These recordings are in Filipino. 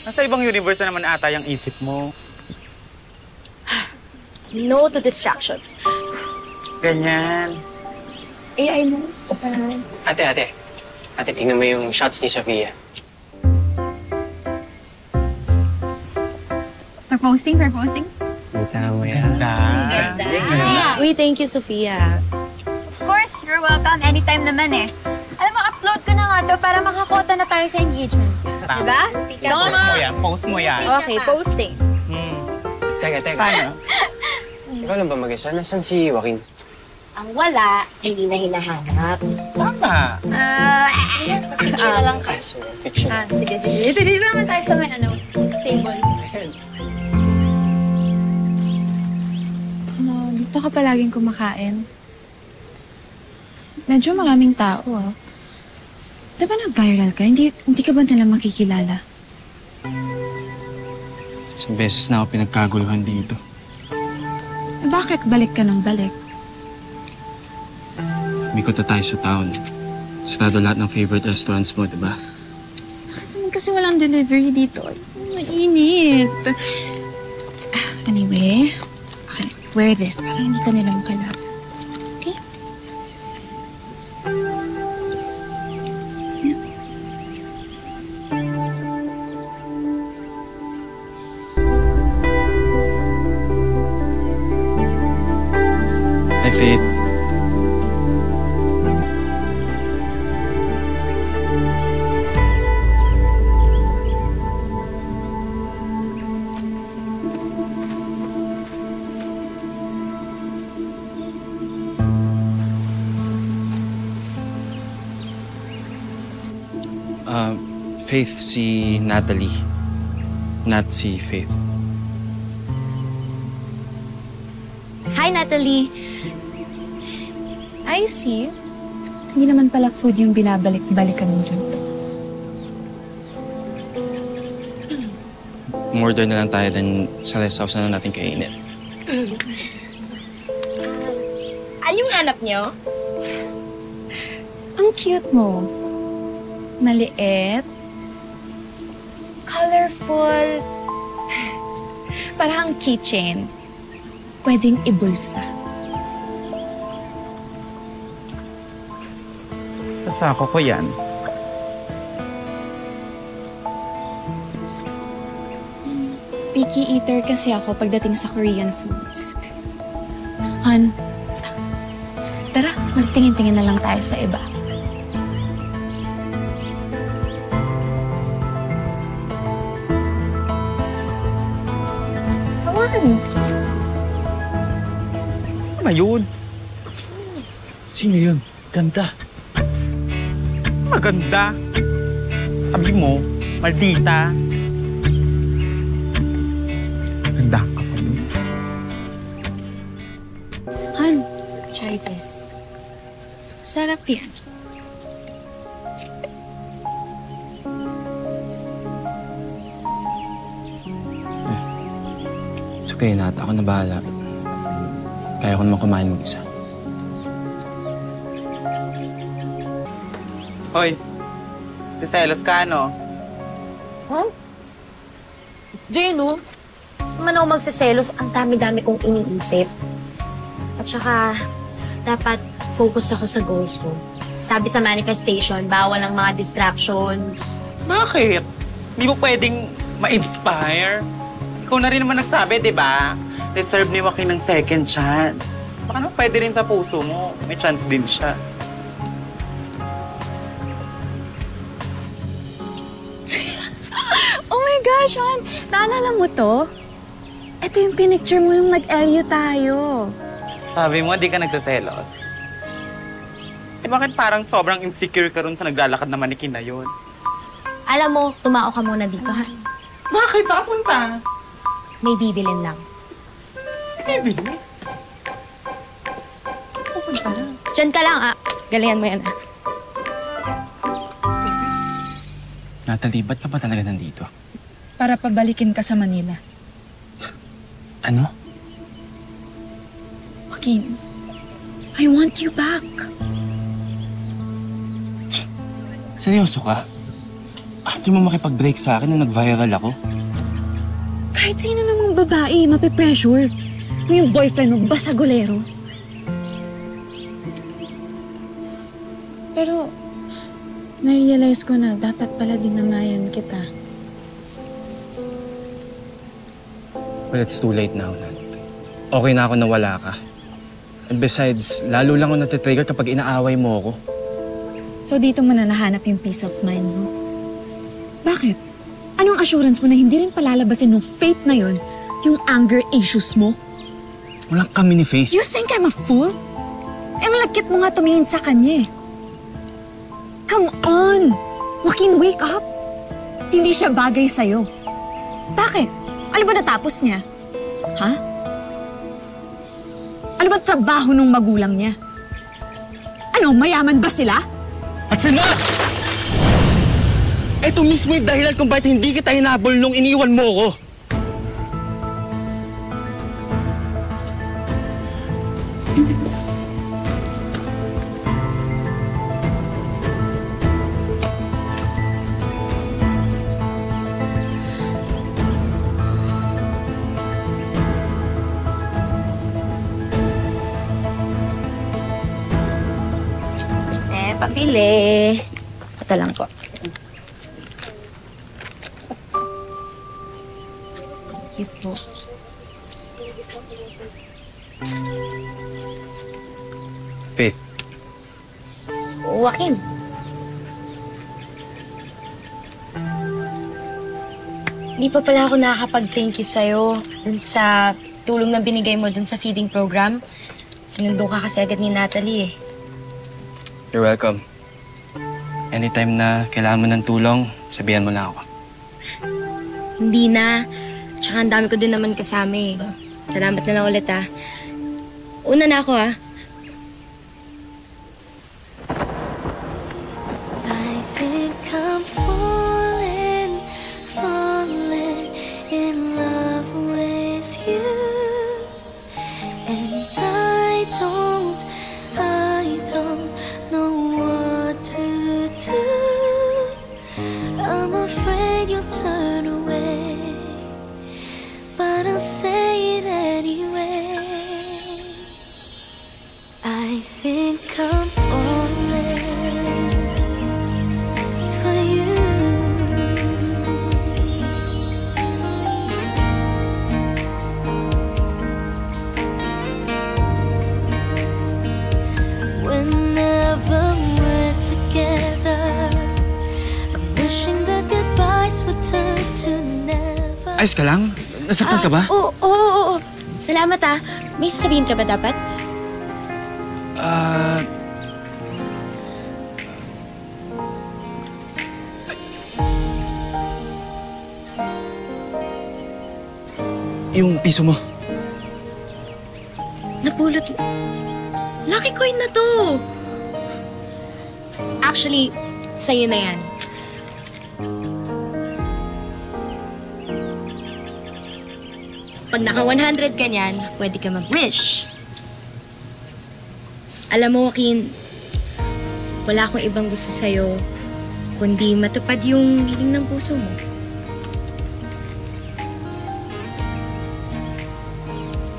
Nasa ibang universe na naman ata yung isip mo. No to distractions. Ganyan. I know. Ate. Ate, tingnan mo yung shots ni Sofia. For posting? Kita mo yan. Ganda. Uy, thank you, Sophia. Of course, you're welcome. Anytime naman eh. Alam mo, upload ko na nga to para makakota na tayo sa engagement. Diba? Post mo yan. Okay, posting. Teka. Paano? Ikaw lang ba mag-isa? Nasaan si Joaquin? Ang wala, hindi na hinahanap. Tama. Picture na lang ka. Fiction. Sige. Dito naman tayo sa may table. Dito ka palaging kumakain. Medyo maraming tao, ah. Di ba nag-viral ka? Hindi ka ba nila makikilala? Isang beses na ako pinagkaguluhan dito. Bakit balik ka ng balik? Umikot na tayo sa town. Sarado lahat ng favorite restaurants mo, di ba? Naman kasi walang delivery dito. Ay, mainit. Anyway, okay, wear this para hindi ka nila makilala. Okay? Yeah. Hi, Faith. Faith, si Natalie. Not si Faith. Hi, Natalie. I see. Hindi naman pala food yung binabalik-balikan mo rito. Umorder na lang tayo din sa rest house na natin kainin. Anong hanap niyo? Ang cute mo. Maliit. Colorful. Parang keychain. Pwedeng ibulsa. Sasako ko yan. Picky eater kasi ako pagdating sa Korean foods. Han, tara, magtingin-tingin na lang tayo sa iba. Kawan! Ano yun? Sino yun? Ganda. Maganda. Sabi mo, maldita. Ganda ka pa dun. Han, try this. Sarap yan. It's okay, Nat. Ako na bahala. Kaya ko naman kumain mag-isa. Hoy, siselos ka, no? Huh? Di, no? Naman ako magsiselos, ang dami-dami kong iniisip. At saka, dapat focus ako sa goals ko. Sabi sa manifestation, bawal ang mga distractions. Bakit? Hindi mo pwedeng ma-inspire? Ikaw na rin naman nagsabi, di ba? Deserve ni Joaquin ng second chance. Baka naman pwede rin sa puso mo. May chance din siya. Oh my gosh, Han! Naalala mo to? Ito yung pinicture mo nung nag-LU tayo. Sabi mo, di ka nagsaselos. Eh bakit parang sobrang insecure ka rin sa naglalakad na manikin na yun? Alam mo, tumao ka muna dito, ha? Bakit? Saan punta? May bibilin lang. Eh, bili. Pupunta na. Diyan ka lang, ah. Galingan mo yan, ah. Natalie, ba't ka ba talaga nandito? Para pabalikin ka sa Manila. Ano? Joaquin, I want you back. Seryoso ka? After mo makipag-break sa akin nung nag-viral ako, Kahit sino namang babae, mape-pressure. Kung yung boyfriend mo, basagolero. Pero, na-realize ko na dapat pala dinamayan kita. well, it's too late now, Nat. Okay na ako na wala ka. And besides, lalo lang ako natitrigger kapag inaaway mo ako. So dito mo na nahanap yung peace of mind mo. Bakit? Anong assurance mo na hindi rin palalabasin ng fate na yon yung anger issues mo? Walang kami ni Faith. You think I'm a fool? Ang lagkit mo nga tumingin sa kanya eh. Come on! Joaquin, wake up! Hindi siya bagay sa'yo. Bakit? Ano ba natapos niya? Ha? Ano ba trabaho ng magulang niya? Ano, mayaman ba sila? At enough! Ito mismo yung dahilan kung bakit hindi kita hinabol nung iniwan mo ko. Pabili. Ito lang po. Thank you po. Faith, Joaquin. Di pa pala ako nakakapag-thank you sa'yo dun sa tulong na binigay mo dun sa feeding program. Sinundo ka kasi agad ni Natalie eh. you're welcome. Anytime na kailangan mo ng tulong, sabihan mo na ako. Hindi na. Tsaka ang dami ko din naman kasama eh. Salamat na lang ulit ah. Una na ako ah. I think I'm falling, falling in love with you. And I don't know what to do. I'm afraid you'll turn away, but I'll say it anyway. I think I'm falling for you. Whenever we're together, I'm wishing that goodbyes would turn to never. Ayos ka lang? Nasaktan ka ba? Oo. Salamat ah. May sasabihin ka ba dapat? Yung piso mo. Napulot. Lucky coin na to. Actually, sa'yo na yan. Pag naka 100 ka niyan, pwede ka mag-wish. Alam mo, Joaquin, wala akong ibang gusto sa'yo, kundi matupad yung hiling ng puso mo.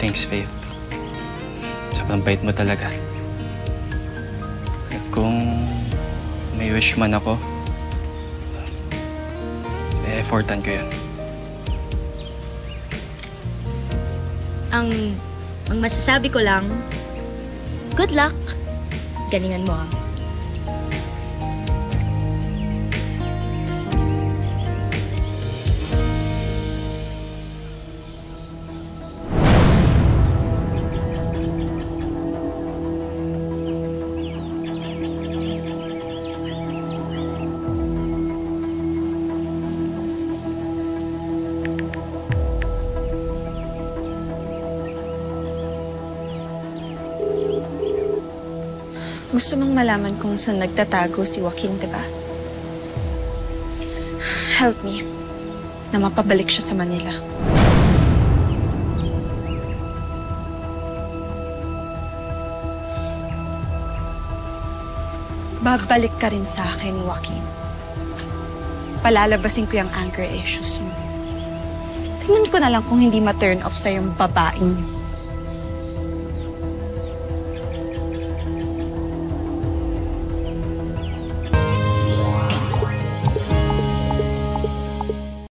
Thanks, Faith. Sobrang bait mo talaga. At kung may wish man ako, e-effortan ko yun. Ang masasabi ko lang, good luck. Galingan mo ah. Gusto mong malaman kung saan nagtatago si Joaquin, diba? Help me na mapabalik siya sa Manila. Babalik ka rin sa akin, Joaquin. palalabasin ko yung anger issues mo. Tingnan ko na lang kung hindi ma-turn off sa yung babaeng yun.